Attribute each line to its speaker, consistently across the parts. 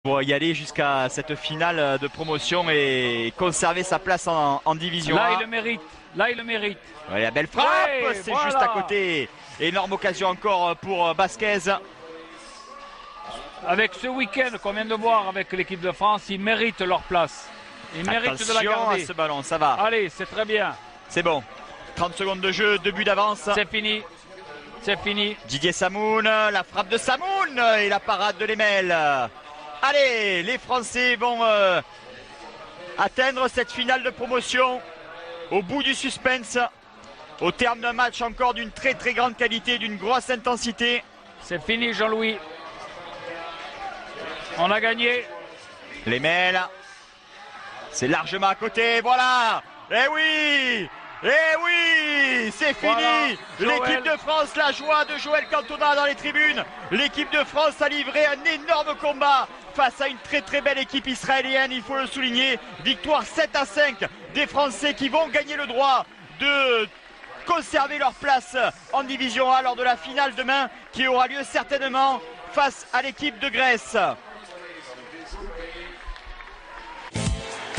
Speaker 1: Pour y aller jusqu'à cette finale de promotion et conserver sa place en division
Speaker 2: Là,
Speaker 1: A.
Speaker 2: il le mérite. Là, il le mérite.
Speaker 1: Ouais, la belle frappe,
Speaker 2: Ouais,
Speaker 1: c'est
Speaker 2: voilà.
Speaker 1: juste à côté. Énorme occasion encore pour Basquez.
Speaker 2: Avec ce week-end qu'on vient de voir avec l'équipe de France, ils méritent leur place. Ils méritent de la
Speaker 1: Attention à
Speaker 2: garder.
Speaker 1: ce ballon, ça va.
Speaker 2: Allez, c'est très bien.
Speaker 1: C'est bon. 30 secondes de jeu, 2 buts d'avance.
Speaker 2: C'est fini. C'est fini.
Speaker 1: Didier Samoun, la frappe de Samoun et la parade de Lemel. Allez, les Français vont atteindre cette finale de promotion au bout du suspense, au terme d'un match encore d'une très très grande qualité, d'une grosse intensité.
Speaker 2: C'est fini, Jean-Louis. On a gagné.
Speaker 1: Lemel, c'est largement à côté, voilà. Eh oui, c'est fini.
Speaker 2: Voilà,
Speaker 1: l'équipe de France, la joie de Joël Cantona dans les tribunes. L'équipe de France a livré un énorme combat face à une très très belle équipe israélienne, il faut le souligner. Victoire 7-5 des Français qui vont gagner le droit de conserver leur place en division A lors de la finale demain qui aura lieu certainement face à l'équipe de Grèce.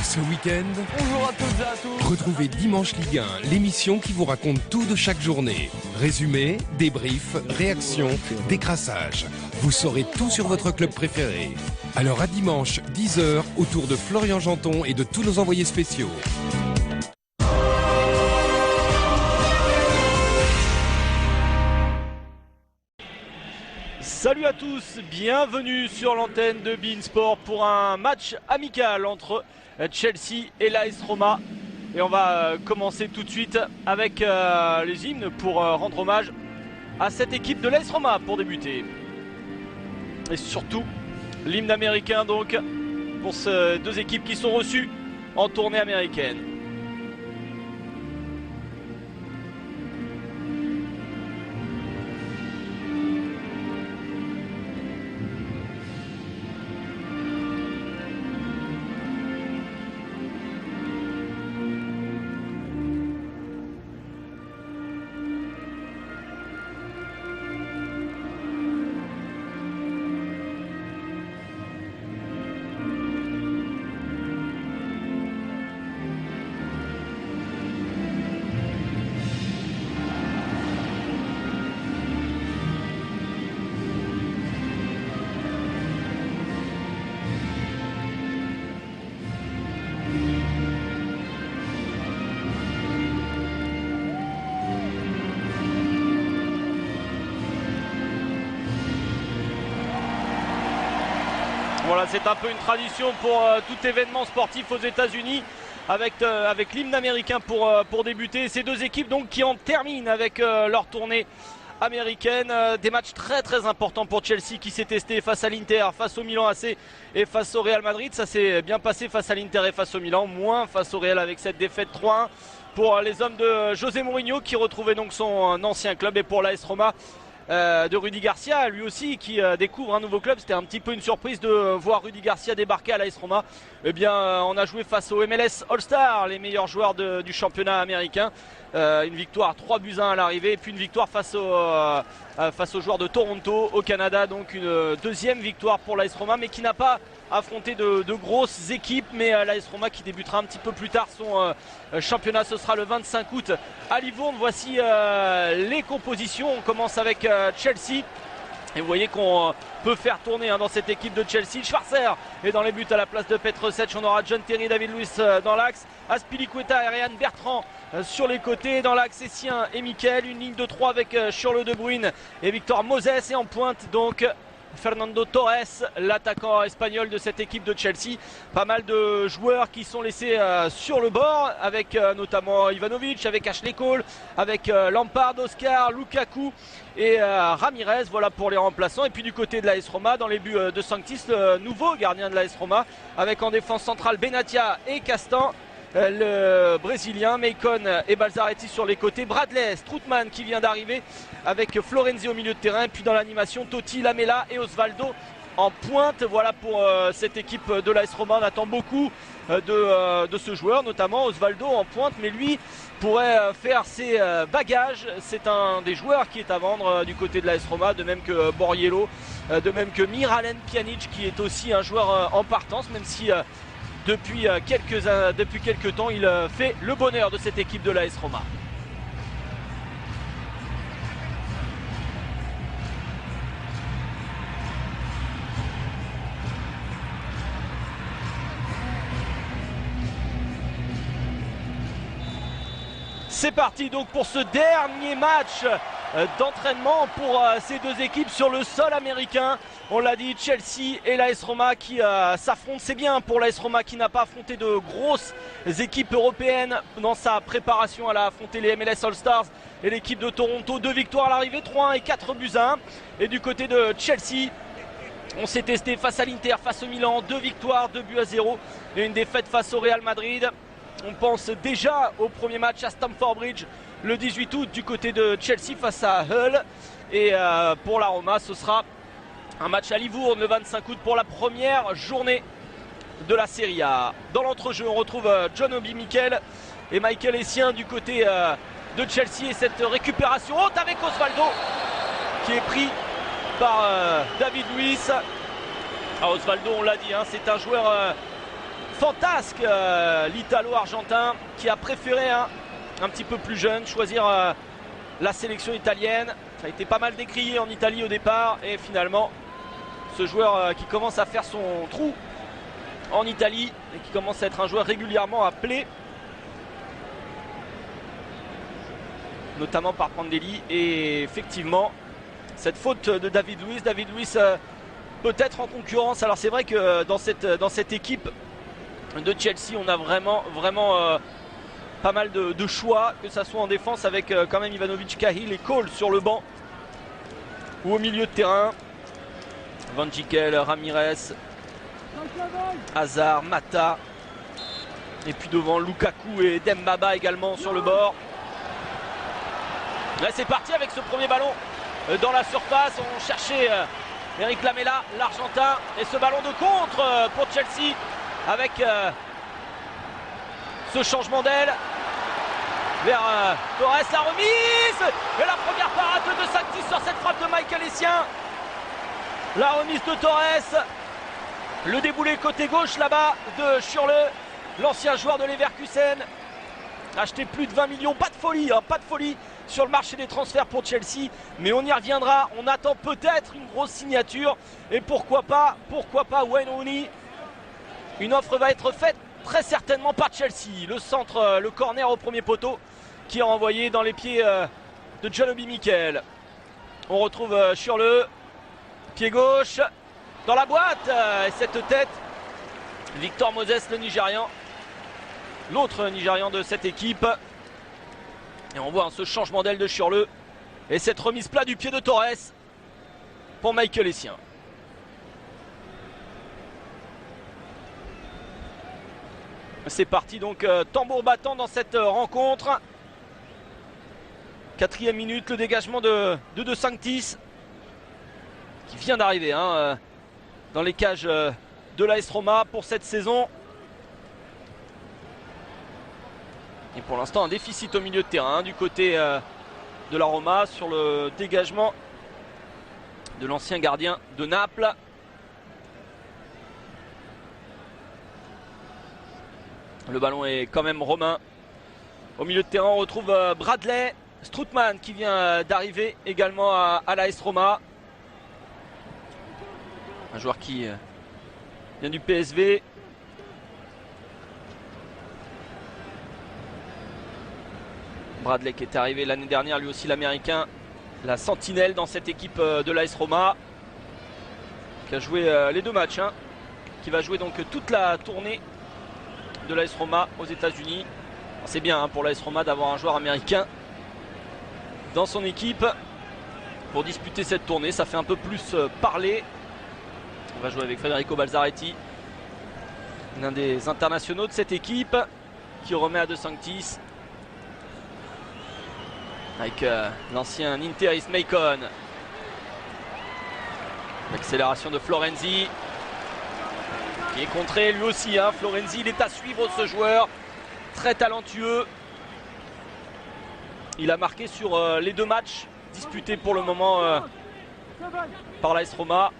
Speaker 3: Ce week-end,
Speaker 4: Bonjour à toutes et à tous.
Speaker 3: retrouvez Dimanche Ligue 1, l'émission qui vous raconte tout de chaque journée. Résumé, débrief, réaction, décrassage. Vous saurez tout sur votre club préféré. Alors à dimanche, 10h, autour de Florian Janton et de tous nos envoyés spéciaux.
Speaker 4: Salut à tous, bienvenue sur l'antenne de beIN Sport pour un match amical entre Chelsea et l'AS Roma. Et on va commencer tout de suite avec les hymnes pour rendre hommage à cette équipe de l'AS Roma pour débuter. Et surtout l'hymne américain donc pour ces deux équipes qui sont reçues en tournée américaine. Voilà, c'est un peu une tradition pour tout événement sportif aux États-Unis avec l'hymne américain pour débuter. Ces deux équipes donc qui en terminent avec leur tournée américaine. Des matchs très très importants pour Chelsea qui s'est testé face à l'Inter, face au Milan AC et face au Real Madrid. Ça s'est bien passé face à l'Inter et face au Milan, moins face au Real avec cette défaite 3-1 pour les hommes de José Mourinho qui retrouvait donc son ancien club, et pour l'AS Roma de Rudy Garcia, lui aussi qui découvre un nouveau club. C'était un petit peu une surprise de voir Rudy Garcia débarquer à l'AS Roma. Eh bien, on a joué face au MLS All-Star, les meilleurs joueurs du championnat américain. Une victoire 3-1 à l'arrivée, et puis une victoire face aux joueurs de Toronto au Canada. Donc une deuxième victoire pour l'AS Roma, mais qui n'a pas affronté de grosses équipes. Mais l'AS Roma qui débutera un petit peu plus tard son championnat, ce sera le 25 août à Livourne. Voici les compositions. On commence avec Chelsea. Et vous voyez qu'on peut faire tourner dans cette équipe de Chelsea. Schwarzer est dans les buts à la place de Petr Cech. On aura John Terry, David Luiz dans l'axe, Azpilicueta et Ryan Bertrand sur les côtés. Dans l'axe, Essien et Mikel. Une ligne de 3 avec Schürrle, De Bruyne et Victor Moses. Et en pointe donc Fernando Torres, l'attaquant espagnol de cette équipe de Chelsea. Pas mal de joueurs qui sont laissés sur le bord, avec notamment Ivanovic, avec Ashley Cole, avec Lampard, Oscar, Lukaku et Ramirez. Voilà pour les remplaçants. Et puis du côté de l'AS Roma, dans les buts de Sanctis, le nouveau gardien de l'AS Roma, avec en défense centrale Benatia et Castan. Le Brésilien, Maicon et Balzaretti sur les côtés, Bradley, Strootman qui vient d'arriver avec Florenzi au milieu de terrain, et puis dans l'animation Totti, Lamela et Osvaldo en pointe. Voilà pour cette équipe de l'AS Roma. On attend beaucoup de ce joueur, notamment Osvaldo en pointe, mais lui pourrait faire ses bagages. C'est un des joueurs qui est à vendre du côté de l'AS Roma, de même que Borriello, de même que Miralem Pjanic, qui est aussi un joueur en partance, même si depuis quelques temps il fait le bonheur de cette équipe de l'AS Roma. C'est parti donc pour ce dernier match d'entraînement pour ces deux équipes sur le sol américain. On l'a dit, Chelsea et l'AS Roma qui s'affrontent. C'est bien pour l'AS Roma qui n'a pas affronté de grosses équipes européennes dans sa préparation. Elle a affronté les MLS All-Stars et l'équipe de Toronto. 2 victoires à l'arrivée, 3-1 et 4-1. Et du côté de Chelsea, on s'est testé face à l'Inter, face au Milan. 2 victoires, 2-0 et une défaite face au Real Madrid. On pense déjà au premier match à Stamford Bridge le 18 août du côté de Chelsea face à Hull. Et pour la Roma, ce sera un match à Livourne le 25 août pour la première journée de la Serie A. Dans l'entrejeu, on retrouve John Obi Mikel et Michael Essien du côté de Chelsea. Et cette récupération haute avec Osvaldo qui est pris par David Luiz. Ah, Osvaldo, on l'a dit, hein, c'est un joueur fantasque, l'Italo-Argentin, qui a préféré un petit peu plus jeune choisir la sélection italienne. Ça a été pas mal décrié en Italie au départ, et finalement ce joueur qui commence à faire son trou en Italie et qui commence à être un joueur régulièrement appelé, notamment par Prandelli. Et effectivement, cette faute de David Luiz peut-être en concurrence. Alors c'est vrai que dans cette équipe de Chelsea, on a vraiment pas mal de choix, que ça soit en défense avec quand même Ivanovic, Cahill et Cole sur le banc, ou au milieu de terrain Van Dijk, Ramirez, Hazard, Mata, et puis devant Lukaku et Dembaba également sur le bord. Là c'est parti avec ce premier ballon dans la surface. On cherchait Eric Lamela, l'Argentin, et ce ballon de contre pour Chelsea avec ce changement d'aile vers Torres, la remise et la première parade de Sanctis sur cette frappe de Michael Essien. La remise de Torres, le déboulé côté gauche là-bas de Schürrle, l'ancien joueur de Leverkusen, acheté plus de 20 millions. Pas de folie, hein, pas de folie sur le marché des transferts pour Chelsea, mais on y reviendra. On attend peut-être une grosse signature, et pourquoi pas Wayne Rooney. Une offre va être faite très certainement par Chelsea. Le centre, le corner au premier poteau qui est renvoyé dans les pieds de John Obi Mikel. On retrouve Schürrle, pied gauche dans la boîte, et cette tête, Victor Moses, le Nigérian, l'autre Nigérian de cette équipe. Et on voit ce changement d'aile de Schürrle et cette remise plat du pied de Torres pour Michael Essien. C'est parti donc, tambour battant dans cette rencontre. 4e minute, le dégagement de Sanctis qui vient d'arriver dans les cages de l'AS Roma pour cette saison. Et pour l'instant un déficit au milieu de terrain du côté de la Roma sur le dégagement de l'ancien gardien de Naples. Le ballon est quand même romain. Au milieu de terrain, on retrouve Bradley Strootman qui vient d'arriver également à l'AS Roma. Un joueur qui vient du PSV. Bradley qui est arrivé l'année dernière, lui aussi l'américain, la sentinelle dans cette équipe de l'AS Roma, qui a joué les 2 matchs, qui va jouer donc toute la tournée de l'AS Roma aux États-Unis. C'est bien pour l'AS Roma d'avoir un joueur américain dans son équipe pour disputer cette tournée. Ça fait un peu plus parler. On va jouer avec Federico Balzaretti, l'un des internationaux de cette équipe, qui remet à De Sanctis avec l'ancien Interis Macon. L'accélération de Florenzi qui est contré lui aussi. Florenzi, il est à suivre ce joueur. Très talentueux. Il a marqué sur les 2 matchs disputés pour le moment par l'AS Roma.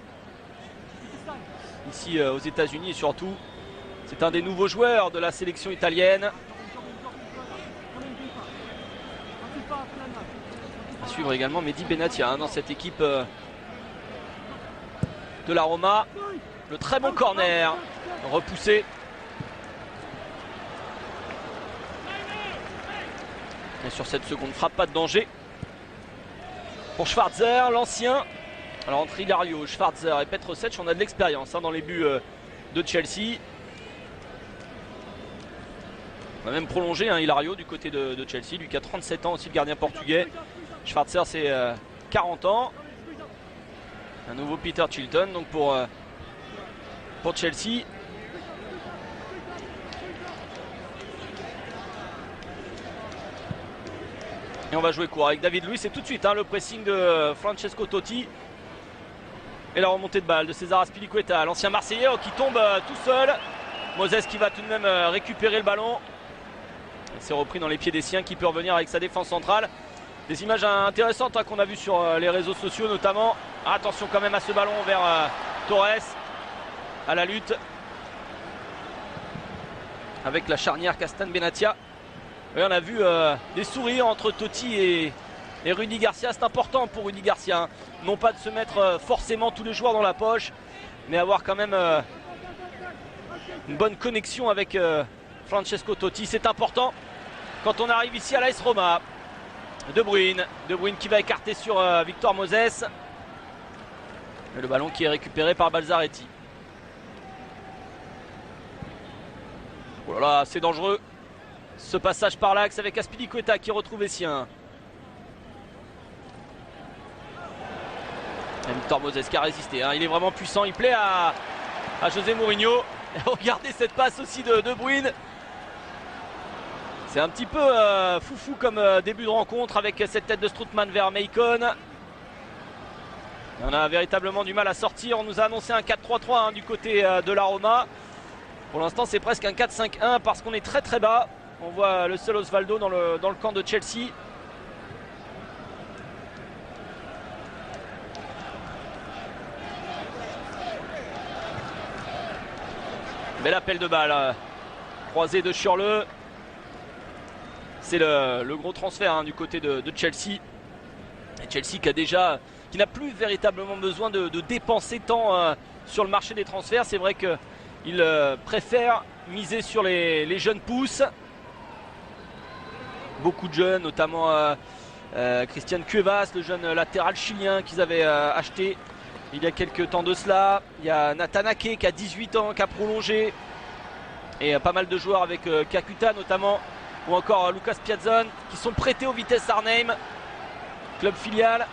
Speaker 4: Ici aux États-Unis et surtout. C'est un des nouveaux joueurs de la sélection italienne. À suivre également Mehdi Benatia dans cette équipe de la Roma. Le très bon corner repoussé. Et sur cette seconde frappe, pas de danger pour Schwarzer, l'ancien. Alors entre Hilario, Schwarzer et Petrovic, on a de l'expérience dans les buts de Chelsea. On a même prolongé Hilario du côté de Chelsea, lui qui a 37 ans aussi, le gardien portugais. Schwarzer c'est 40 ans. Un nouveau Peter Chilton donc pour Chelsea. Et on va jouer court avec David Luiz et tout de suite le pressing de Francesco Totti. Et la remontée de balle de César Azpilicueta, l'ancien Marseillais qui tombe tout seul. Moses qui va tout de même récupérer le ballon. Il s'est repris dans les pieds des siens qui peut revenir avec sa défense centrale. Des images intéressantes qu'on a vues sur les réseaux sociaux notamment. Attention quand même à ce ballon vers Torres. À la lutte avec la charnière Castan-Benatia. Et on a vu des sourires entre Totti et Rudy Garcia. C'est important pour Rudy Garcia, non pas de se mettre forcément tous les joueurs dans la poche, mais avoir quand même une bonne connexion avec Francesco Totti. C'est important quand on arrive ici à l'AS Roma. De Bruyne qui va écarter sur Victor Moses. Et le ballon qui est récupéré par Balzaretti. Oh là là, c'est dangereux. Ce passage par l'axe avec Azpilicueta qui retrouve Essien. Victor Moses qui a résisté. Il est vraiment puissant. Il plaît à José Mourinho. Et regardez cette passe aussi de Bruyne. C'est un petit peu foufou comme début de rencontre avec cette tête de Strootman vers Maicon. On a véritablement du mal à sortir. On nous a annoncé un 4-3-3 du côté de la Roma. Pour l'instant c'est presque un 4-5-1 parce qu'on est très très bas. On voit le seul Osvaldo dans le camp de Chelsea. Bel appel de balle. Croisé de Schürrle. C'est le gros transfert du côté de Chelsea. Et Chelsea qui n'a plus véritablement besoin de dépenser tant sur le marché des transferts. C'est vrai qu'il préfère miser sur les jeunes pousses. Beaucoup de jeunes, notamment Christian Cuevas, le jeune latéral chilien qu'ils avaient acheté il y a quelques temps de cela. Il y a Nathan Ake qui a 18 ans, qui a prolongé. Et pas mal de joueurs avec Kakuta notamment. Ou encore Lucas Piazzon qui sont prêtés au Vitesse Arnhem, club filial.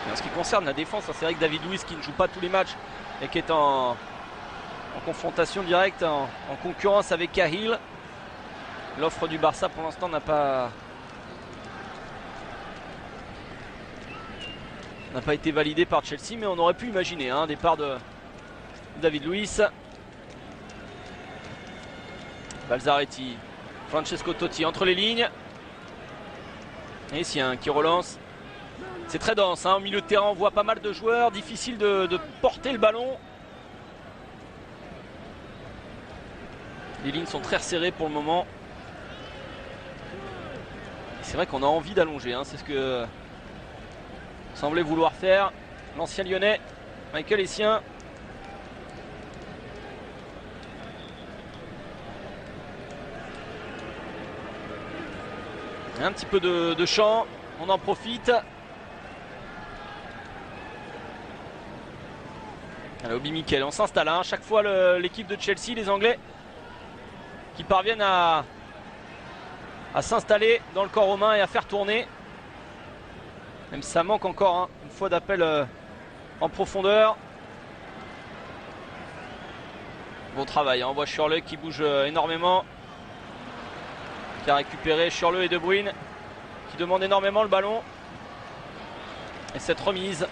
Speaker 4: Et en ce qui concerne la défense, c'est vrai que David Luiz qui ne joue pas tous les matchs et qui est en confrontation directe, en concurrence avec Cahill. L'offre du Barça pour l'instant n'a pas été validé par Chelsea, mais on aurait pu imaginer un départ de David Luiz. Balzaretti, Francesco Totti entre les lignes. Et Essien qui relance. C'est très dense au milieu de terrain, on voit pas mal de joueurs, difficile de porter le ballon. Les lignes sont très resserrées pour le moment. C'est vrai qu'on a envie d'allonger, c'est ce que semblait vouloir faire l'ancien lyonnais Michael Essien. Un petit peu de champ, on en profite. Allez, Obi Mikel, on s'installe chaque fois l'équipe de Chelsea, les Anglais qui parviennent à s'installer dans le camp romain et à faire tourner. Même si ça manque encore une fois d'appel en profondeur. Bon travail, on voit Schürrle qui bouge énormément. qui a récupéré Schürrle et De Bruyne qui demandent énormément le ballon. Et cette remise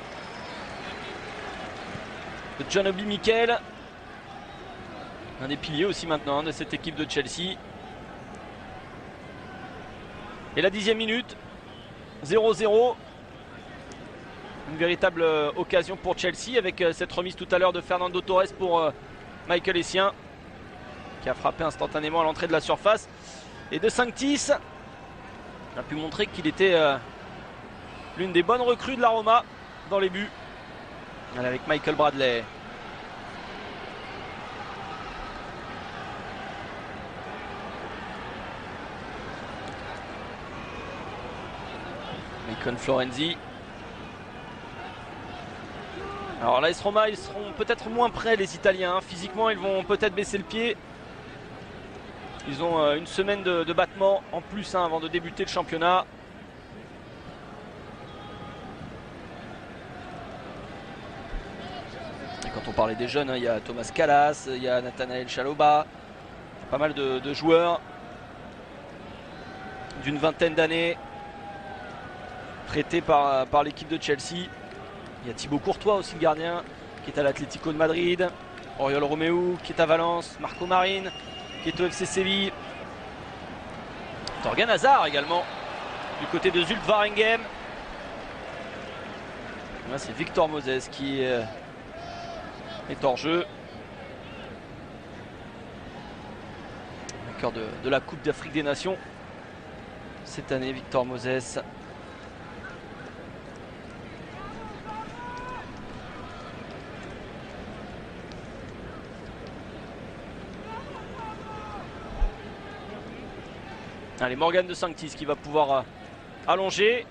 Speaker 4: de John Obi Mikel, un des piliers aussi maintenant de cette équipe de Chelsea. Et la 10e minute, 0-0. Une véritable occasion pour Chelsea avec cette remise tout à l'heure de Fernando Torres pour Michael Essien, qui a frappé instantanément à l'entrée de la surface. Et De Sanctis a pu montrer qu'il était l'une des bonnes recrues de la Roma dans les buts. Avec Michael Bradley. Maicon Florenzi. Alors l'AS Roma, ils seront peut-être moins prêts les Italiens. Physiquement, ils vont peut-être baisser le pied. Ils ont une semaine de battement en plus avant de débuter le championnat. Et quand on parlait des jeunes, il y a Thomas Callas, il y a Nathanael Chalobah. Pas mal de joueurs d'une vingtaine d'années prêtés par l'équipe de Chelsea. Il y a Thibaut Courtois aussi, le gardien, qui est à l'Atlético de Madrid. Oriol Romeu qui est à Valence. Marco Marin qui est au FC Séville. Torgan Hazard également du côté de Zulte Waregem. Là c'est Victor Moses qui est hors jeu. Vainqueur de la Coupe d'Afrique des Nations cette année, Victor Moses. Allez, Morgan De Sanctis qui va pouvoir allonger.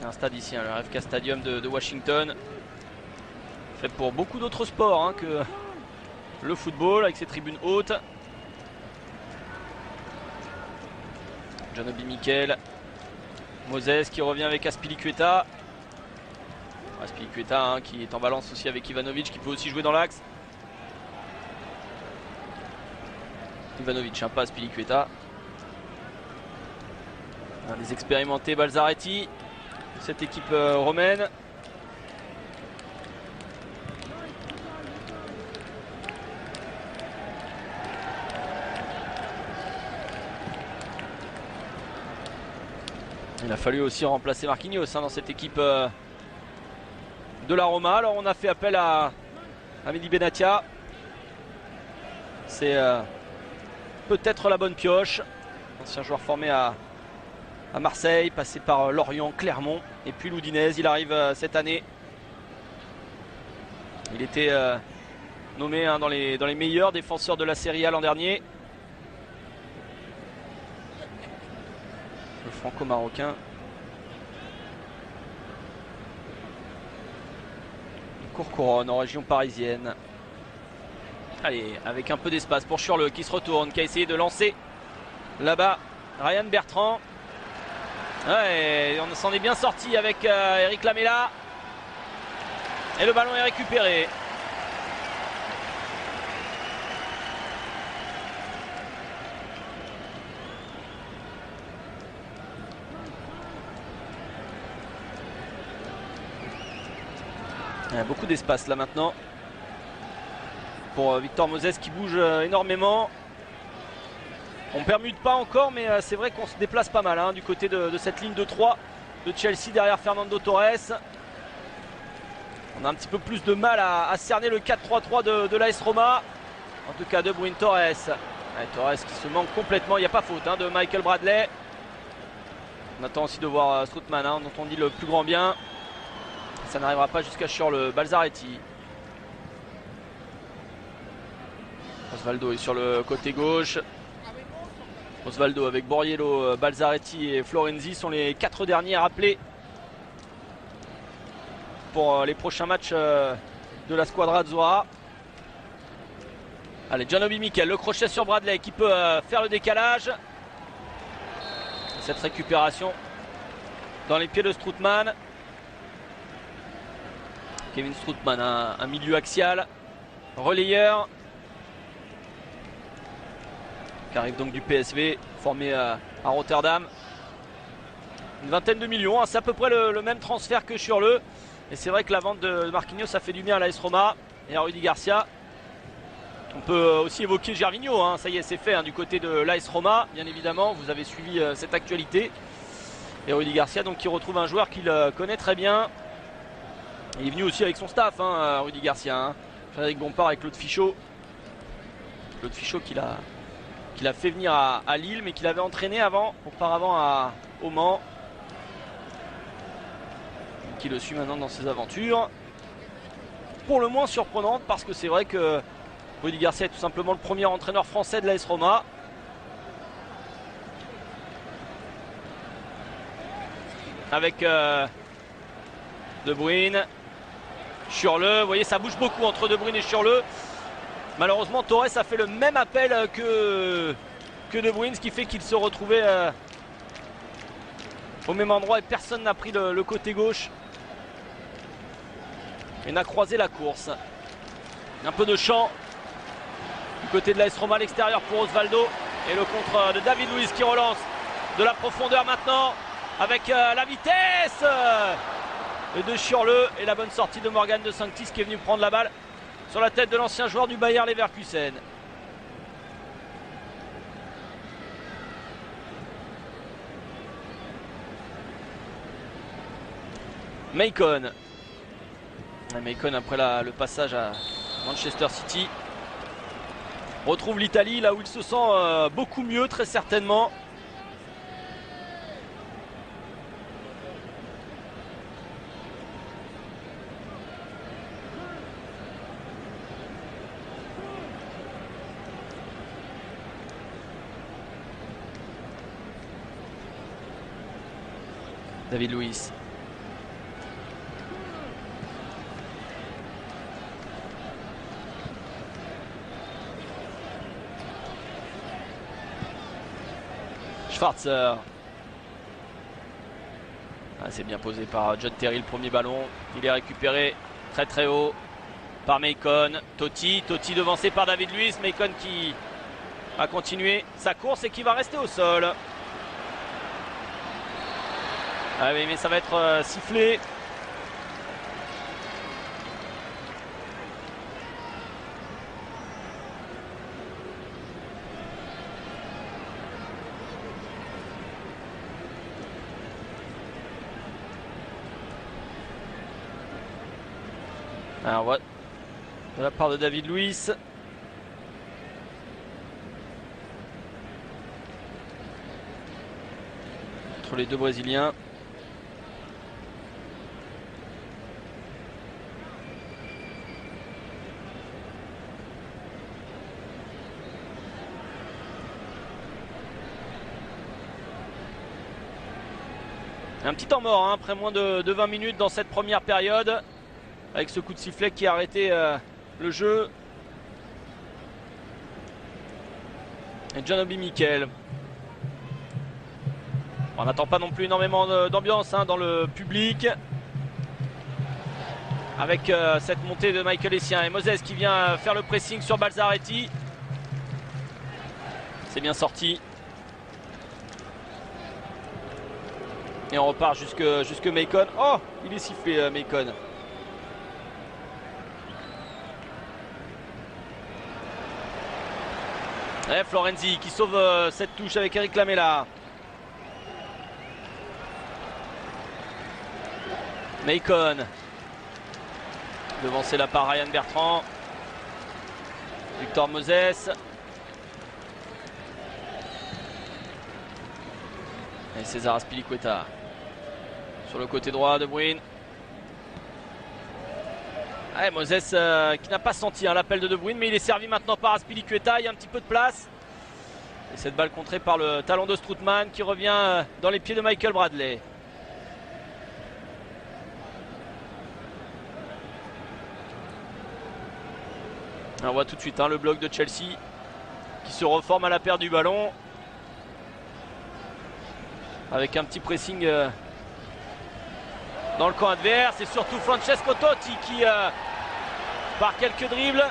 Speaker 4: Un stade ici, le RFK Stadium de Washington. Fait pour beaucoup d'autres sports que le football, avec ses tribunes hautes. John Obi Mikel. Moses qui revient avec Azpilicueta. Azpilicueta qui est en balance aussi avec Ivanovic, qui peut aussi jouer dans l'axe. Ivanovic, pas Azpilicueta. Un des expérimentés, Balzaretti, cette équipe romaine. Il a fallu aussi remplacer Marquinhos dans cette équipe de la Roma. Alors on a fait appel à Mehdi Benatia. C'est peut-être la bonne pioche. Ancien joueur formé à Marseille, passé par Lorient, Clermont et puis l'Udinese. Il arrive cette année. Il était nommé dans les meilleurs défenseurs de la Serie A l'an dernier. Le franco-marocain. Courcouronne en région parisienne. Allez, avec un peu d'espace pour Schürrle qui se retourne, qui a essayé de lancer là-bas Ryan Bertrand. Ouais, on s'en est bien sorti avec Eric Lamela. Et le ballon est récupéré. Il y a beaucoup d'espace là maintenant pour Victor Moses qui bouge énormément. On permute pas encore, mais c'est vrai qu'on se déplace pas mal du côté de cette ligne de 3 de Chelsea derrière Fernando Torres. On a un petit peu plus de mal à cerner le 4-3-3 de l'AS Roma. En tout cas, De Bruyne, Torres. Ouais, Torres qui se manque complètement, il n'y a pas faute de Michael Bradley. On attend aussi de voir Strootman, dont on dit le plus grand bien. Ça n'arrivera pas jusqu'à Schürrle. Balzaretti. Osvaldo est sur le côté gauche. Osvaldo avec Borriello, Balzaretti et Florenzi sont les 4 derniers rappelés pour les prochains matchs de la Squadra Azzurra. Allez, John Obi Mikel, le crochet sur Bradley qui peut faire le décalage. Cette récupération dans les pieds de Strootman. Kevin Strootman, un milieu axial, relayeur. qui arrive donc du PSV, formé à Rotterdam. Une vingtaine de millions, hein, c'est à peu près le même transfert que Schürrle. Et c'est vrai que la vente de Marquinhos, ça fait du bien à l'AS Roma et à Rudy Garcia. On peut aussi évoquer Gervinho, hein, ça y est, c'est fait, hein, du côté de l'AS Roma, bien évidemment. Vous avez suivi cette actualité. Et Rudy Garcia, donc, qui retrouve un joueur qu'il connaît très bien. Il est venu aussi avec son staff, hein, Rudy Garcia. Hein. Frédéric Bompard avec Claude Fichot. Claude Fichot qu'il a fait venir à Lille, mais qu'il avait entraîné auparavant au Mans. Qui le suit maintenant dans ses aventures. Pour le moins surprenante, parce que c'est vrai que Rudy Garcia est tout simplement le premier entraîneur français de l'AS Roma. Avec De Bruyne, Schürrle, vous voyez ça bouge beaucoup entre De Bruyne et Schürrle. Malheureusement Torres a fait le même appel que De Bruyne, ce qui fait qu'il se retrouvait au même endroit et personne n'a pris le côté gauche et n'a croisé la course. Un peu de champ du côté de l'AS Roma à l'extérieur pour Osvaldo et le contre de David Luiz qui relance de la profondeur maintenant avec la vitesse de Schürrle et la bonne sortie de Morgan De Sanctis qui est venu prendre la balle sur la tête de l'ancien joueur du Bayer Leverkusen. Maicon après le passage à Manchester City retrouve l'Italie là où il se sent beaucoup mieux, très certainement. David Luiz. Schwarzer. C'est bien posé par John Terry, le premier ballon. Il est récupéré très très haut par Maicon. Totti devancé par David Luiz. Maicon qui va continuer sa course et qui va rester au sol. Ah oui, mais ça va être sifflé. Alors, de la part de David Luiz. Entre les deux Brésiliens. Un petit temps mort, hein, après moins de 20 minutes dans cette première période. Avec ce coup de sifflet qui a arrêté le jeu. Et John Obi Mikel. On n'attend pas non plus énormément d'ambiance dans le public. Avec cette montée de Michael Essien et Moses qui vient faire le pressing sur Balzaretti. C'est bien sorti. Et on repart jusque Maicon. Oh, il est sifflé Maicon. Et Florenzi qui sauve cette touche avec Eric Lamela. Maicon. Devancé là par Ryan Bertrand. Victor Moses. Et César Azpilicueta. Sur le côté droit de Bruyne. Ouais, Moses qui n'a pas senti l'appel de Bruyne, mais il est servi maintenant par Azpilicueta. Il y a un petit peu de place. Et cette balle contrée par le talon de Strootman qui revient dans les pieds de Michael Bradley. On voit tout de suite le bloc de Chelsea qui se reforme à la perte du ballon. Avec un petit pressing dans le camp adverse. Et surtout Francesco Totti qui, par quelques dribbles,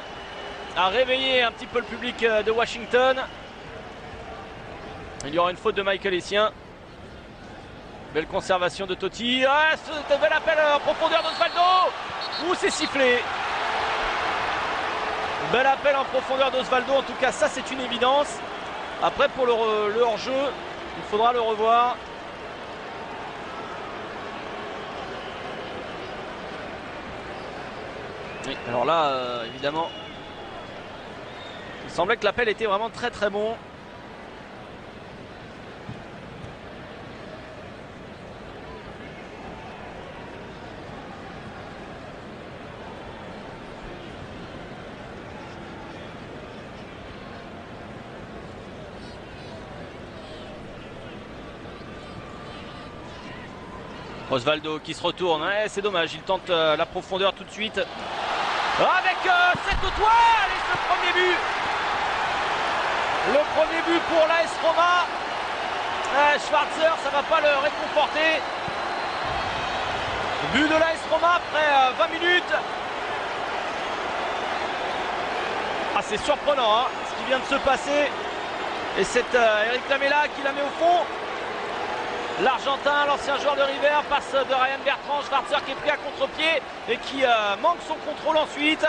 Speaker 4: a réveillé un petit peu le public de Washington. Il y aura une faute de Michael Essien. Belle conservation de Totti. Ah, ce bel appel en profondeur d'Osvaldo. Ouh, c'est sifflé. Bel appel en profondeur d'Osvaldo. En tout cas, ça, c'est une évidence. Après, pour le hors-jeu, il faudra le revoir. Oui, alors là, évidemment, il semblait que l'appel était vraiment très très bon. Osvaldo qui se retourne, ouais, c'est dommage, il tente la profondeur tout de suite. Avec cette toile et ce premier but. Le premier but pour l'AS Roma. Schwarzer, ça ne va pas le réconforter. But de l'AS Roma après 20 minutes. Ah, c'est surprenant hein, ce qui vient de se passer. Et c'est Eric Lamela qui la met au fond. L'Argentin, l'ancien joueur de River, passe de Ryan Bertrand, Schwarzer qui est pris à contre-pied et qui manque son contrôle ensuite.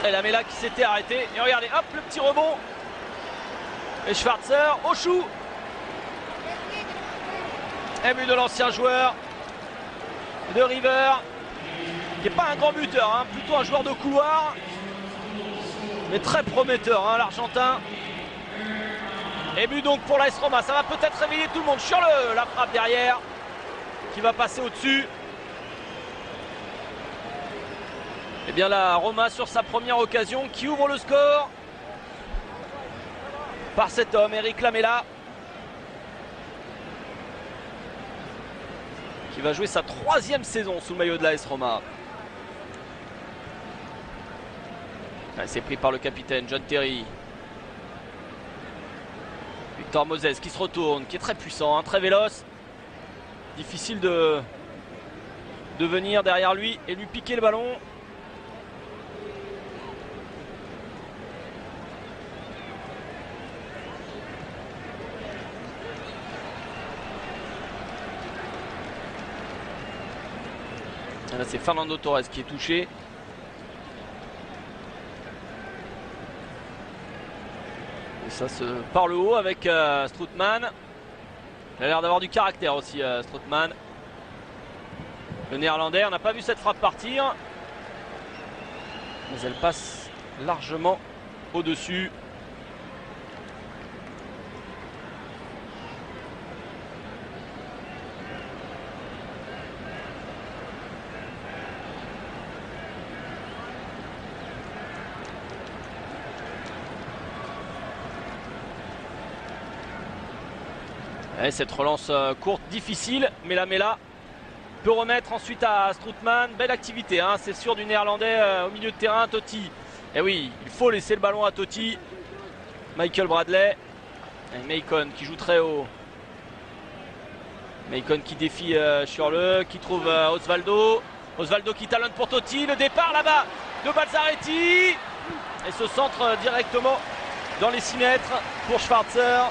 Speaker 4: Et Lamela qui s'était arrêté. Et regardez, hop, le petit rebond. Et Schwarzer au chou. Et but de l'ancien joueur de River, qui n'est pas un grand buteur, hein, plutôt un joueur de couloir. Mais très prometteur, hein, l'Argentin. Et but donc pour l'AS Roma. Ça va peut-être réveiller tout le monde. Sur la frappe derrière, qui va passer au-dessus. Et bien la Roma sur sa première occasion, qui ouvre le score par cet homme, Eric Lamela, qui va jouer sa 3e saison sous le maillot de l'AS Roma. C'est pris par le capitaine John Terry. Victor Moses qui se retourne, qui est très puissant, hein, très véloce. Difficile de venir derrière lui et lui piquer le ballon. Et là c'est Fernando Torres qui est touché. Ça se par le haut avec Strootman. Il a l'air d'avoir du caractère aussi, Strootman. Le néerlandais, on n'a pas vu cette frappe partir. Mais elle passe largement au-dessus. Et cette relance courte, difficile, mais Lamela peut remettre ensuite à Strootman. Belle activité, hein, c'est sûr, du néerlandais au milieu de terrain, Totti. Et oui, il faut laisser le ballon à Totti. Michael Bradley. Et Macon qui joue très haut. Macon qui défie Schürrle, qui trouve Osvaldo. Osvaldo qui talonne pour Totti. Le départ là-bas de Balzaretti. Et ce centre directement dans les 6 mètres pour Schwarzer.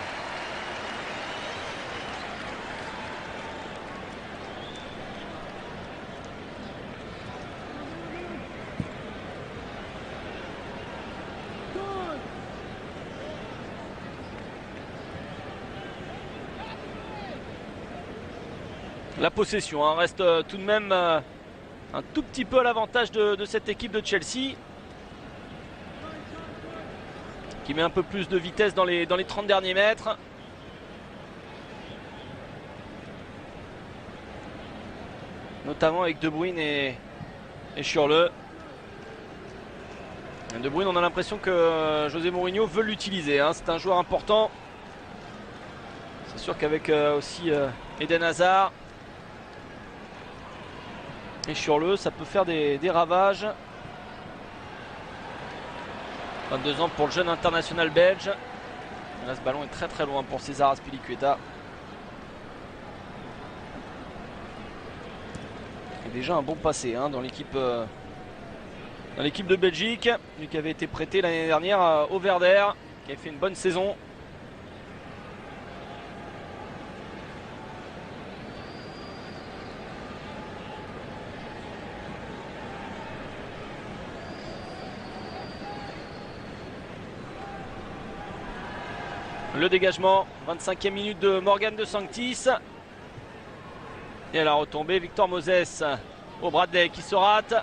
Speaker 4: La possession hein, reste tout de même un tout petit peu à l'avantage de cette équipe de Chelsea, qui met un peu plus de vitesse dans les 30 derniers mètres. Notamment avec De Bruyne et Schürrle. De Bruyne, on a l'impression que José Mourinho veut l'utiliser, hein. C'est un joueur important. C'est sûr qu'avec aussi Eden Hazard et Schürrle, ça peut faire des ravages. 22 ans pour le jeune international belge. Là, ce ballon est très très loin pour César Azpilicueta. Et déjà un bon passé hein, dans l'équipe dans l'équipe de Belgique, lui qui avait été prêté l'année dernière au Werder, qui avait fait une bonne saison. Le dégagement, 25e minute de Morgan de Sanctis. Et à la retombée, Victor Moses au Bradley qui se rate.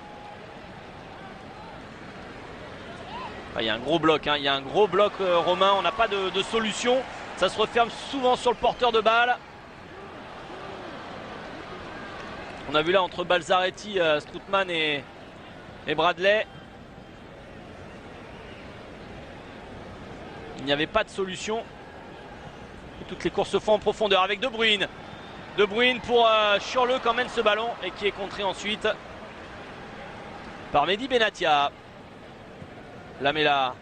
Speaker 4: Il y a un gros bloc, il y a un gros bloc romain, on n'a pas de solution. Ça se referme souvent sur le porteur de balle. On a vu là entre Balzaretti, Strootman et Bradley. Il n'y avait pas de solution. Et toutes les courses se font en profondeur avec De Bruyne. De Bruyne pour Schürrle qui emmène ce ballon et qui est contré ensuite par Mehdi Benatia. Lamela.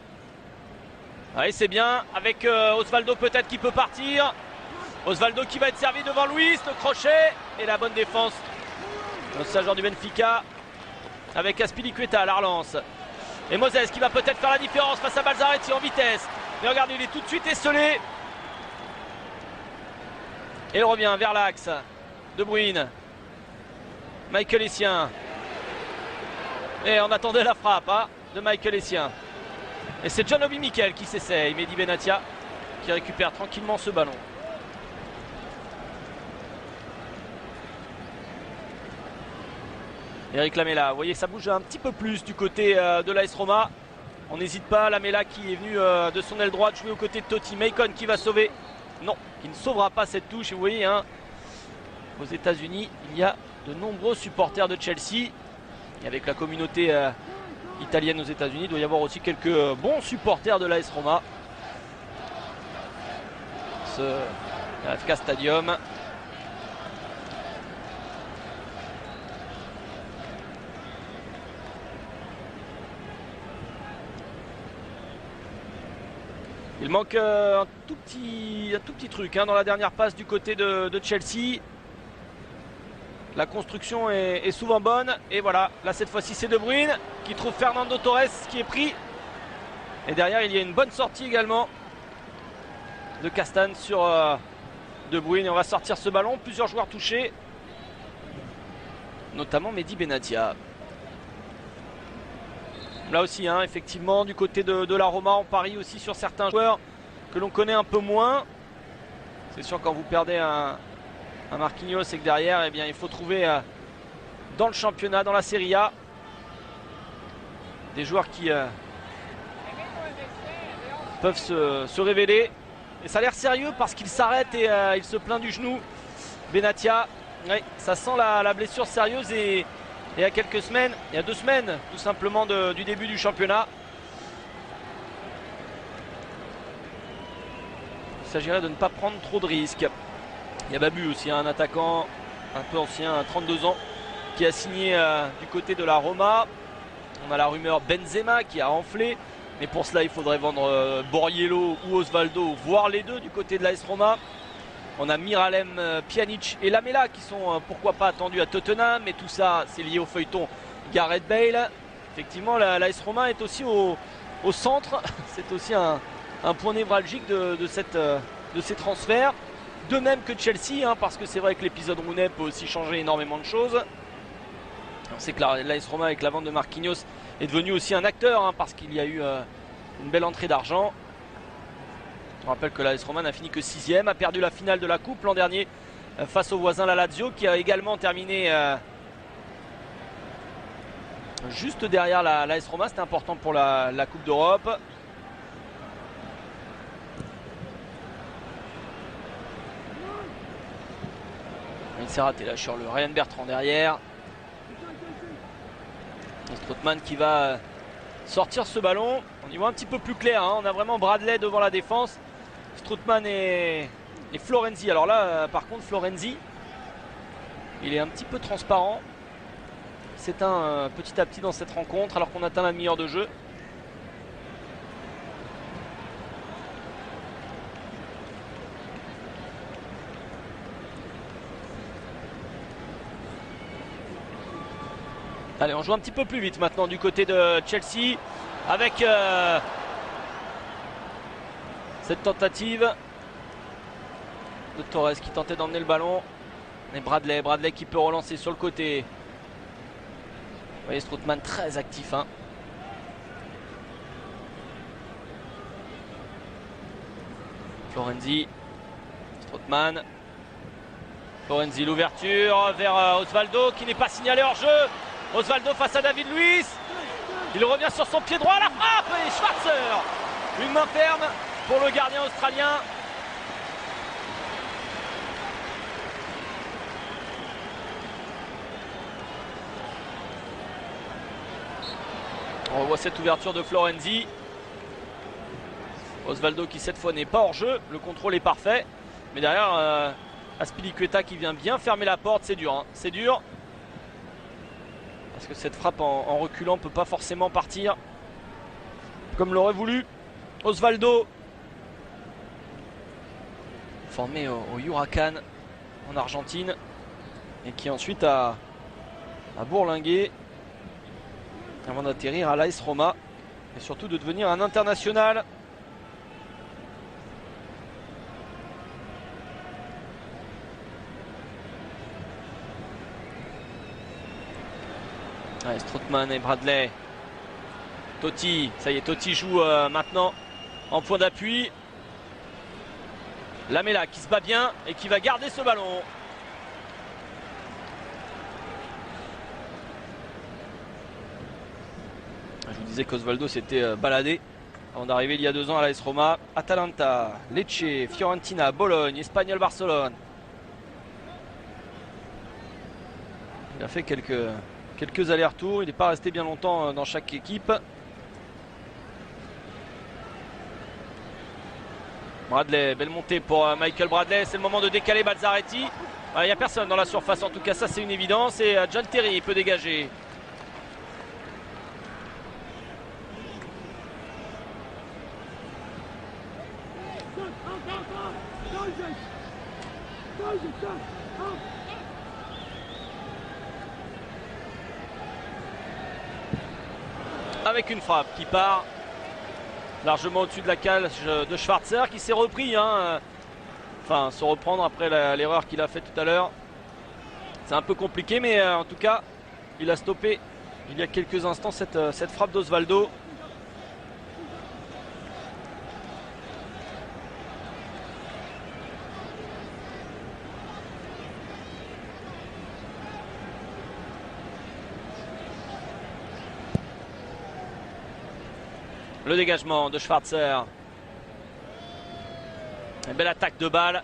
Speaker 4: Allez, c'est bien avec Osvaldo peut-être qui peut partir. Osvaldo qui va être servi devant Luis, le crochet et la bonne défense. C'est un joueur du Benfica avec Azpilicueta à la relance. Et Moses qui va peut-être faire la différence face à Balzaretti en vitesse. Mais regardez, il est tout de suite esselé. Et il revient vers l'axe. De Bruyne. Michael Essien. Et on attendait la frappe de Michael Essien. Et c'est John Obi Mikel qui s'essaye. Mehdi Benatia qui récupère tranquillement ce ballon. Eric Lamela, vous voyez ça bouge un petit peu plus du côté de l'AS Roma. On n'hésite pas, Lamela qui est venu de son aile droite jouer aux côtés de Totti. Macon qui va sauver. Non, qui ne sauvera pas cette touche. Et vous voyez, aux États-Unis, il y a de nombreux supporters de Chelsea. Et avec la communauté italienne aux États-Unis, il doit y avoir aussi quelques bons supporters de l'AS Roma. Ce RFK Stadium. Il manque un tout petit truc dans la dernière passe du côté de Chelsea. La construction est souvent bonne. Et voilà, là cette fois-ci c'est De Bruyne qui trouve Fernando Torres qui est pris. Et derrière il y a une bonne sortie également de Castan sur De Bruyne. Et on va sortir ce ballon. Plusieurs joueurs touchés. Notamment Mehdi Benatia. Là aussi, effectivement, du côté de la Roma, on parie aussi sur certains joueurs que l'on connaît un peu moins. C'est sûr, quand vous perdez un Marquinhos et que derrière, eh bien, il faut trouver dans le championnat, dans la Serie A, des joueurs qui peuvent se révéler. Et ça a l'air sérieux parce qu'il s'arrête et il se plaint du genou. Benatia, oui, ça sent la blessure sérieuse et il y a quelques semaines, il y a 2 semaines tout simplement du début du championnat. Il s'agirait de ne pas prendre trop de risques. Il y a Babu aussi, un attaquant un peu ancien, 32 ans, qui a signé du côté de la Roma. On a la rumeur Benzema qui a enflé. Mais pour cela, il faudrait vendre Borriello ou Osvaldo, voire les deux du côté de l'AS Roma. On a Miralem Pjanic et Lamela qui sont pourquoi pas attendus à Tottenham. Mais tout ça, c'est lié au feuilleton Gareth Bale. Effectivement, l'AS Roma est aussi au centre. C'est aussi un point névralgique de ces transferts. De même que Chelsea, parce que c'est vrai que l'épisode Rooney peut aussi changer énormément de choses. On sait que l'AS Roma, avec la vente de Marquinhos, est devenu aussi un acteur, parce qu'il y a eu une belle entrée d'argent. On rappelle que l'AS Roma n'a fini que 6e, a perdu la finale de la Coupe l'an dernier face au voisin la Lazio, qui a également terminé juste derrière l'AS Roma. C'était important pour la Coupe d'Europe. Il s'est raté là sur le Ryan Bertrand derrière. Strootman qui va sortir ce ballon. On y voit un petit peu plus clair. On a vraiment Bradley devant la défense. Strootman et Florenzi. Alors là, par contre, Florenzi, il est un petit peu transparent. C'est un petit à petit dans cette rencontre alors qu'on atteint la demi-heure de jeu. Allez, on joue un petit peu plus vite maintenant du côté de Chelsea avec cette tentative de Torres qui tentait d'emmener le ballon. Et Bradley qui peut relancer sur le côté. Vous voyez Strootman très actif. Hein. Florenzi. Strootman. Florenzi, l'ouverture vers Osvaldo qui n'est pas signalé hors jeu. Osvaldo face à David Luiz. Il revient sur son pied droit, la frappe et Schwarzer. Une main ferme pour le gardien australien. On revoit cette ouverture de Florenzi. Osvaldo qui cette fois n'est pas hors jeu. Le contrôle est parfait. Mais derrière, Azpilicueta qui vient bien fermer la porte. C'est dur. Hein. C'est dur. Parce que cette frappe en reculant ne peut pas forcément partir comme l'aurait voulu Osvaldo. Formé au Huracan en Argentine. Et qui ensuite a bourlingué avant d'atterrir à l'AS Roma et surtout de devenir un international. Allez, Strootman et Bradley. Totti, ça y est, Totti joue maintenant en point d'appui. Lamela qui se bat bien et qui va garder ce ballon. Je vous disais qu'Osvaldo s'était baladé avant d'arriver il y a 2 ans à l'AS Roma. Atalanta, Lecce, Fiorentina, Bologne, Espanyol, Barcelone. Il a fait quelques allers-retours. Il n'est pas resté bien longtemps dans chaque équipe. Bradley, belle montée pour Michael Bradley. C'est le moment de décaler Balzaretti. Il n'y a personne dans la surface, en tout cas ça c'est une évidence. Et John Terry peut dégager. Avec une frappe qui part largement au-dessus de la cage de Schwarzer qui s'est repris. Hein. Enfin, se reprendre après l'erreur qu'il a faite tout à l'heure. C'est un peu compliqué, mais en tout cas, il a stoppé il y a quelques instants cette frappe d'Osvaldo. Le dégagement de Schwarzer. Une belle attaque de balle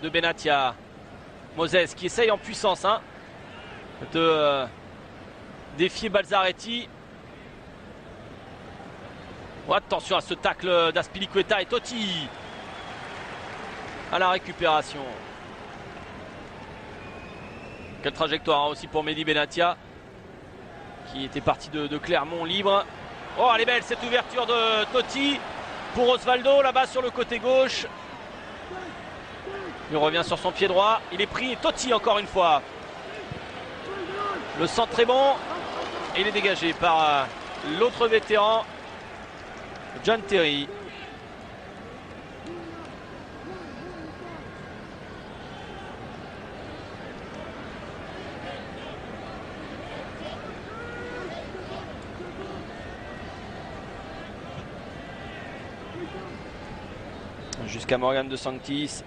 Speaker 4: de Benatia. Moses qui essaye en puissance de défier Balzaretti. Oh, attention à ce tacle d'Azpilicueta et Totti à la récupération. Quelle trajectoire aussi pour Mehdi Benatia qui était parti de Clermont libre. Oh, elle est belle cette ouverture de Totti pour Osvaldo là-bas sur le côté gauche. Il revient sur son pied droit. Il est pris. Totti encore une fois. Le centre est bon. Et il est dégagé par l'autre vétéran, John Terry. Jusqu'à Morgan de Sanctis.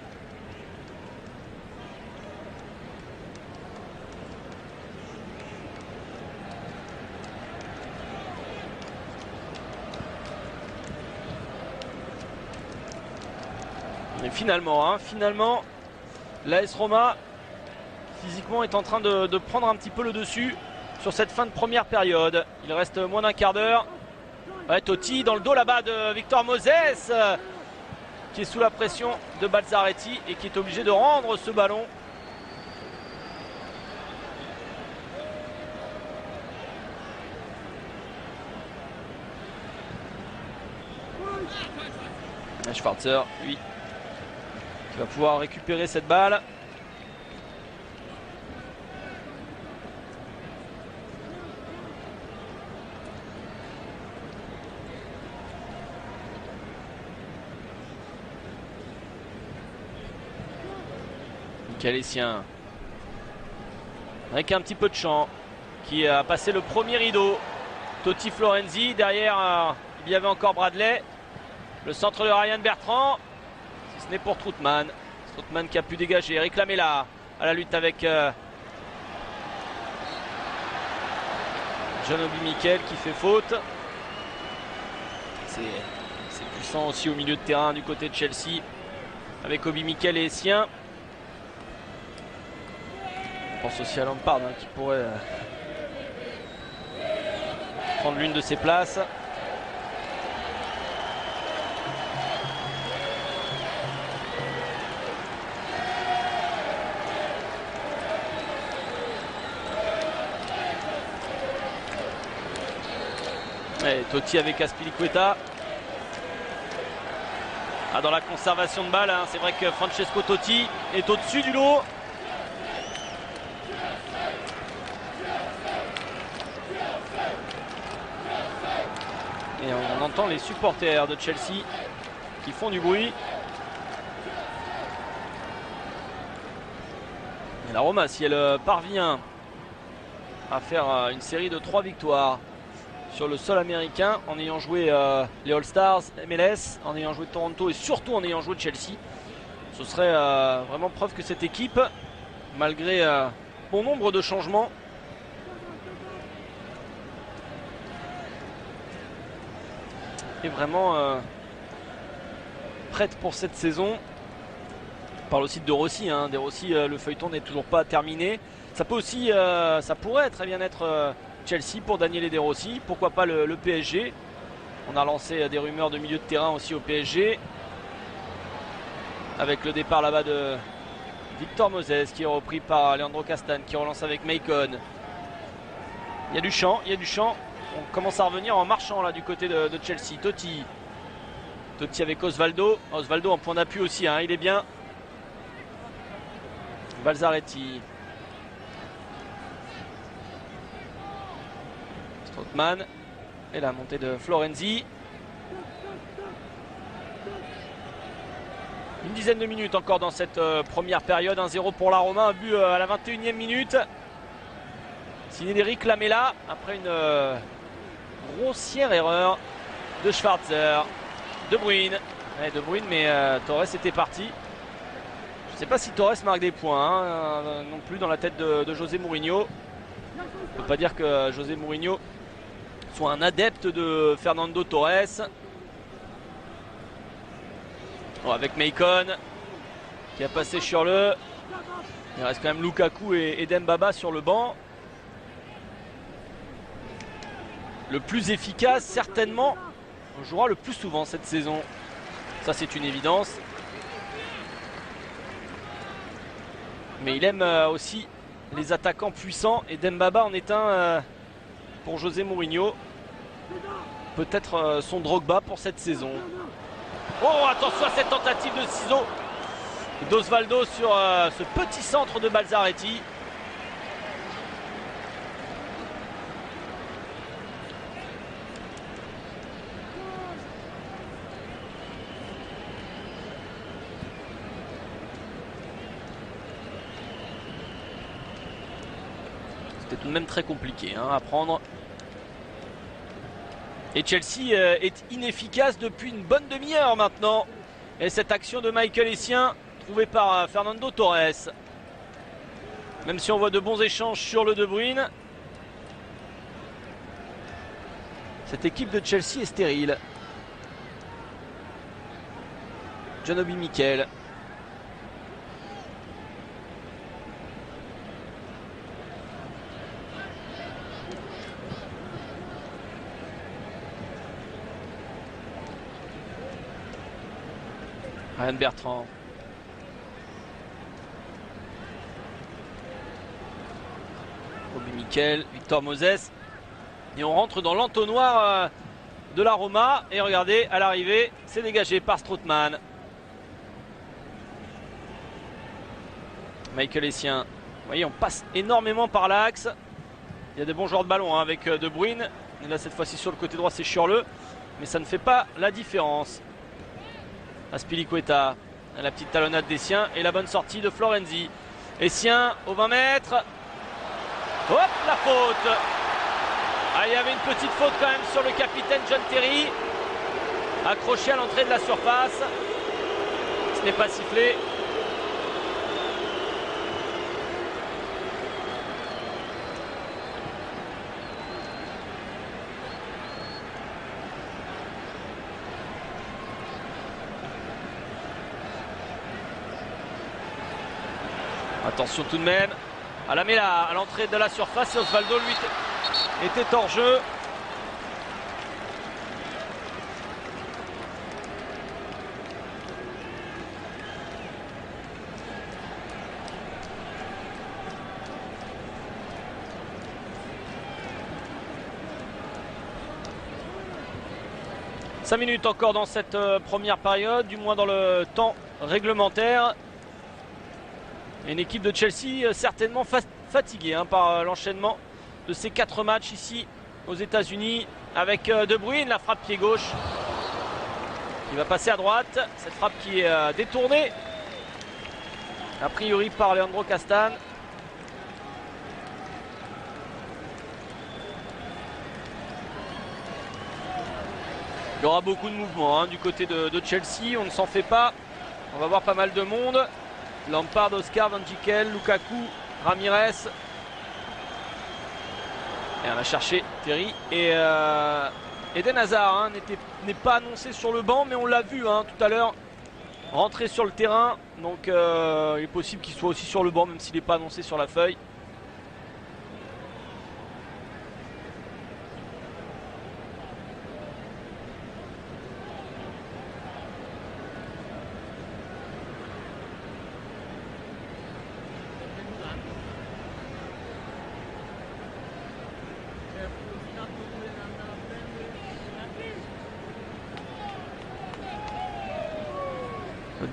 Speaker 4: Et finalement, l'AS Roma physiquement est en train de prendre un petit peu le dessus sur cette fin de première période. Il reste moins d'un quart d'heure. Ouais, Totti dans le dos là-bas de Victor Moses qui est sous la pression de Balzaretti et qui est obligé de rendre ce ballon. Schwarzer, lui, qui va pouvoir récupérer cette balle. Michael Essien. Avec un petit peu de champ. Qui a passé le premier rideau. Totti Florenzi. Derrière, il y avait encore Bradley. Le centre de Ryan Bertrand. Si ce n'est pour Strootman. Strootman qui a pu dégager. Eric Lamela à la lutte avec John Obi Mikel qui fait faute. C'est puissant aussi au milieu de terrain du côté de Chelsea. Avec Obi Mikel et Essien. Je pense aussi à Lampard qui pourrait prendre l'une de ses places. Et Totti avec Azpilicueta. Dans la conservation de balle, c'est vrai que Francesco Totti est au-dessus du lot. Et on entend les supporters de Chelsea qui font du bruit. Et la Roma, si elle parvient à faire une série de 3 victoires sur le sol américain, en ayant joué les All-Stars, MLS, en ayant joué Toronto et surtout en ayant joué Chelsea, ce serait vraiment preuve que cette équipe, malgré bon nombre de changements, est vraiment prête pour cette saison. On parle aussi de De Rossi, De Rossi, le feuilleton n'est toujours pas terminé. Ça peut aussi, ça pourrait très bien être Chelsea pour Daniele De Rossi, pourquoi pas le PSG. On a lancé des rumeurs de milieu de terrain aussi au PSG, avec le départ là-bas de Victor Moses qui est repris par Leandro Castan, qui relance avec Maicon. Il y a du champ, on commence à revenir en marchant là du côté de Chelsea. Totti avec Osvaldo en point d'appui aussi, il est bien. Balzaretti. Strootman. Et la montée de Florenzi. Une dizaine de minutes encore dans cette première période. 1-0 pour la Roma, un but à la 21e minute. Signé d'Eric Lamela après une grossière erreur de Schwarzer. De Bruyne. De Bruyne, mais Torres était parti. Je ne sais pas si Torres marque des points non plus dans la tête de José Mourinho. On ne peut pas dire que José Mourinho soit un adepte de Fernando Torres. Avec Maicon qui a passé sur le. Il reste quand même Lukaku et Dembaba sur le banc. Le plus efficace, certainement, on jouera le plus souvent cette saison. Ça, c'est une évidence. Mais il aime aussi les attaquants puissants. Et Dembaba en est un pour José Mourinho. Peut-être son Drogba pour cette saison. Oh, attention à cette tentative de ciseaux d'Osvaldo sur ce petit centre de Balzaretti. C'était tout de même très compliqué à prendre. Et Chelsea est inefficace depuis une bonne demi-heure maintenant. Et cette action de Michael Essien trouvée par Fernando Torres. Même si on voit de bons échanges sur le De Bruyne, cette équipe de Chelsea est stérile. John Obi Mikel. Ryan Bertrand. Obi Mikel, Victor Moses. Et on rentre dans l'entonnoir de la Roma. Et regardez, à l'arrivée, c'est dégagé par Strootman. Michael Essien. Vous voyez, on passe énormément par l'axe. Il y a des bons joueurs de ballon avec De Bruyne. Et là, cette fois-ci, sur le côté droit, c'est Schürrle. Mais ça ne fait pas la différence. Azpilicueta, la petite talonnade des siens et la bonne sortie de Florenzi. Essien au 20 mètres. Hop, la faute. Ah, il y avait une petite faute quand même sur le capitaine John Terry. Accroché à l'entrée de la surface. Ce n'est pas sifflé. Attention tout de même à la mêlée à l'entrée de la surface. Et Osvaldo lui était hors jeu. Cinq minutes encore dans cette première période, du moins dans le temps réglementaire. Une équipe de Chelsea certainement fatiguée par l'enchaînement de ces 4 matchs ici aux États-Unis, avec De Bruyne, la frappe pied gauche qui va passer à droite. Cette frappe qui est détournée a priori par Leandro Castan. Il y aura beaucoup de mouvements du côté de Chelsea, on ne s'en fait pas. On va voir pas mal de monde. Lampard, Oscar, Van Dijk, Lukaku, Ramirez. Et on a cherché Terry. Et Eden Hazard n'est pas annoncé sur le banc, mais on l'a vu tout à l'heure rentrer sur le terrain. Donc il est possible qu'il soit aussi sur le banc, même s'il n'est pas annoncé sur la feuille.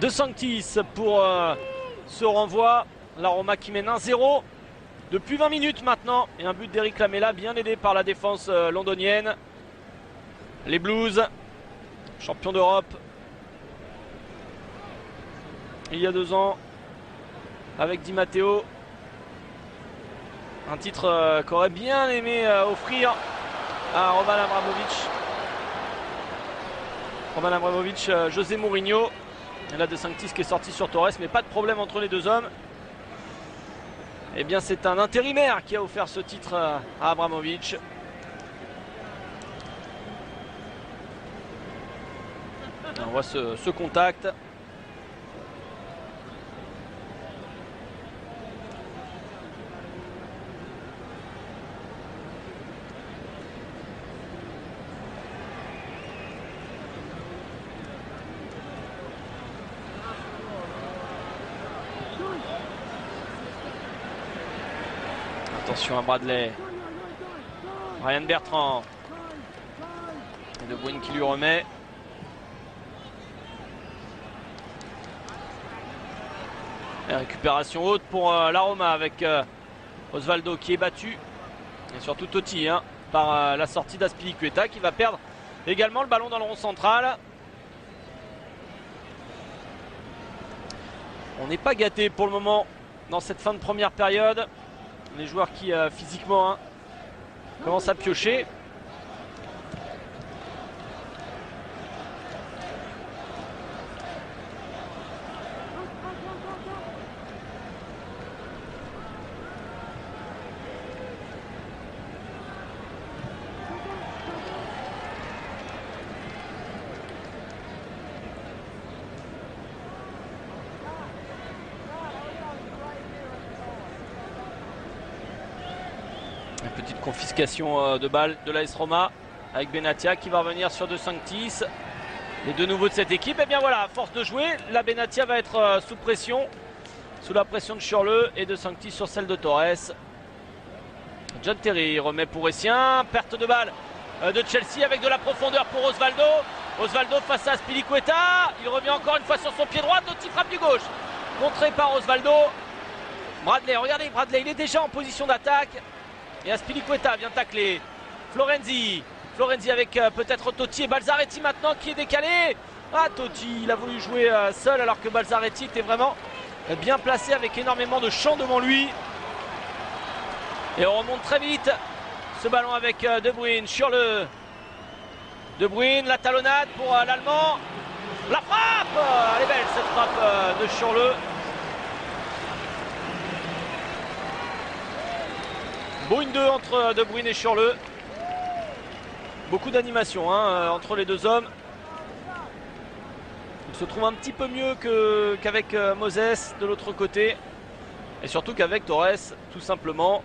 Speaker 4: De Sanctis pour ce renvoi. La Roma qui mène 1-0 depuis 20 minutes maintenant. Et un but d'Eric Lamela, bien aidé par la défense londonienne. Les Blues, champions d'Europe il y a 2 ans avec Di Matteo. Un titre qu'aurait bien aimé offrir à Roman Abramovich, José Mourinho. Et là, De Sanctis qui est sorti sur Torres, mais pas de problème entre les deux hommes. Eh bien, c'est un intérimaire qui a offert ce titre à Abramovich. On voit ce contact. Attention à Bradley. Ryan Bertrand. Et De Bruyne qui lui remet. Et récupération haute pour la Roma avec Osvaldo qui est battu. Et surtout Totti par la sortie d'Azpilicueta qui va perdre également le ballon dans le rond central. On n'est pas gâté pour le moment dans cette fin de première période. Les joueurs qui physiquement commencent à piocher. Petite confiscation de balles de l'AS Roma avec Benatia qui va revenir sur De Sanctis. Les deux nouveaux de cette équipe. Et bien voilà, à force de jouer, la Benatia va être sous pression, sous la pression de Schürrle et De Sanctis sur celle de Torres. John Terry remet pour Essien. Perte de balle de Chelsea avec de la profondeur pour Osvaldo. Osvaldo face à Azpilicueta. Il revient encore une fois sur son pied droit. Totti frappe du gauche. Contré par Osvaldo. Bradley, regardez Bradley, il est déjà en position d'attaque. Et Azpilicueta vient tacler Florenzi. Florenzi avec peut-être Totti et Balzaretti maintenant qui est décalé. Ah, Totti, il a voulu jouer seul alors que Balzaretti était vraiment bien placé avec énormément de champ devant lui. Et on remonte très vite ce ballon avec De Bruyne sur le... De Bruyne, la talonnade pour l'Allemand. La frappe! Elle est belle cette frappe de Schürrle. Bon, une 2 entre De Bruyne et Schürrle. Beaucoup d'animation entre les deux hommes. Il se trouve un petit peu mieux qu'avec Moses de l'autre côté. Et surtout qu'avec Torres, tout simplement.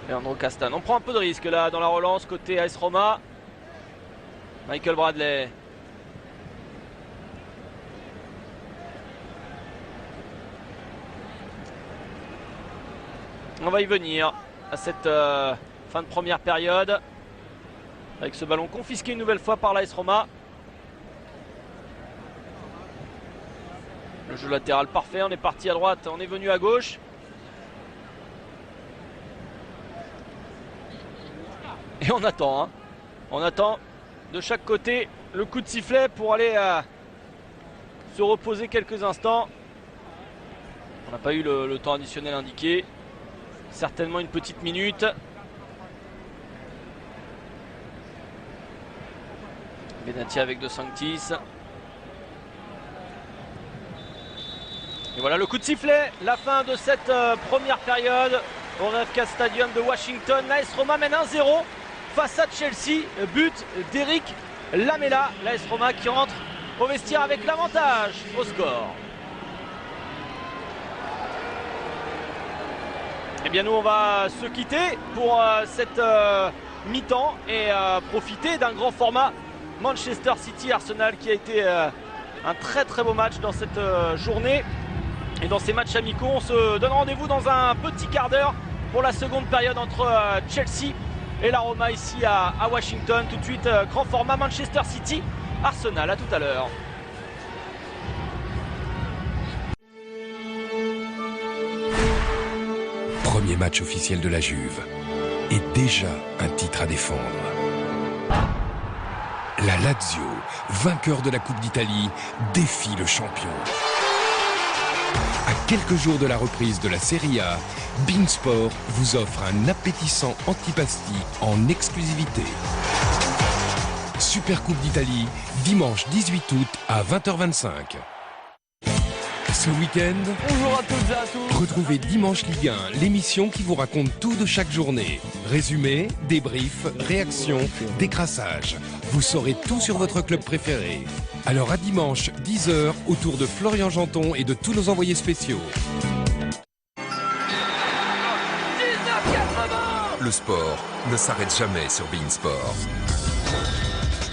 Speaker 4: Leandro Castan. On prend un peu de risque là dans la relance côté AS Roma. Michael Bradley. On va y venir à cette fin de première période. Avec ce ballon confisqué une nouvelle fois par l'AS Roma. Le jeu latéral parfait. On est parti à droite, on est venu à gauche. Et on attend. On attend de chaque côté le coup de sifflet pour aller se reposer quelques instants. On n'a pas eu le temps additionnel indiqué. Certainement une petite minute. Benatia avec De Sanctis. Et voilà le coup de sifflet. La fin de cette première période au RFK Stadium de Washington. L'AS Roma mène 1-0 face à Chelsea. But d'Eric Lamela. L'AS Roma qui rentre au vestiaire avec l'avantage au score. Et bien nous on va se quitter pour cette mi-temps et profiter d'un grand format Manchester City Arsenal qui a été un très très beau match dans cette journée. Et dans ces matchs amicaux, on se donne rendez-vous dans un petit quart d'heure pour la seconde période entre Chelsea et la Roma ici à Washington. Tout de suite, grand format Manchester City Arsenal. À tout à l'heure.
Speaker 3: Premier match officiel de la Juve. Et déjà un titre à défendre. La Lazio, vainqueur de la Coupe d'Italie, défie le champion. À quelques jours de la reprise de la Serie A, beIN Sport vous offre un appétissant antipasti en exclusivité. Super Coupe d'Italie, dimanche 18 août à 20h25. Ce week-end,
Speaker 5: bonjour à toutes et à tous.
Speaker 3: Retrouvez Dimanche Ligue 1, l'émission qui vous raconte tout de chaque journée. Résumé, débrief, réaction, décrassage. Vous saurez tout sur votre club préféré. Alors à dimanche, 10h, autour de Florian Janton et de tous nos envoyés spéciaux.
Speaker 6: Le sport ne s'arrête jamais sur beIN Sport.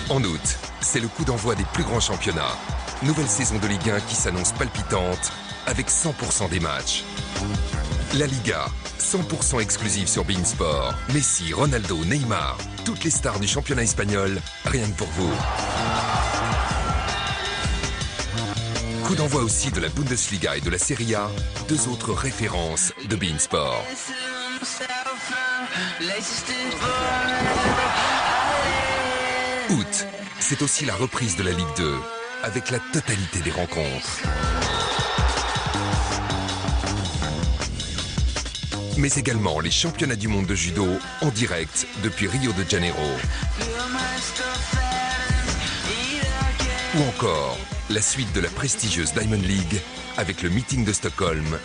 Speaker 6: En août, c'est le coup d'envoi des plus grands championnats. Nouvelle saison de Ligue 1 qui s'annonce palpitante avec 100% des matchs. La Liga, 100% exclusive sur beIN Sport. Messi, Ronaldo, Neymar, toutes les stars du championnat espagnol, rien que pour vous. Coup d'envoi aussi de la Bundesliga et de la Serie A, deux autres références de beIN Sport. Août, c'est aussi la reprise de la Ligue 2, avec la totalité des rencontres. Mais également les championnats du monde de judo en direct depuis Rio de Janeiro. Ou encore la suite de la prestigieuse Diamond League avec le meeting de Stockholm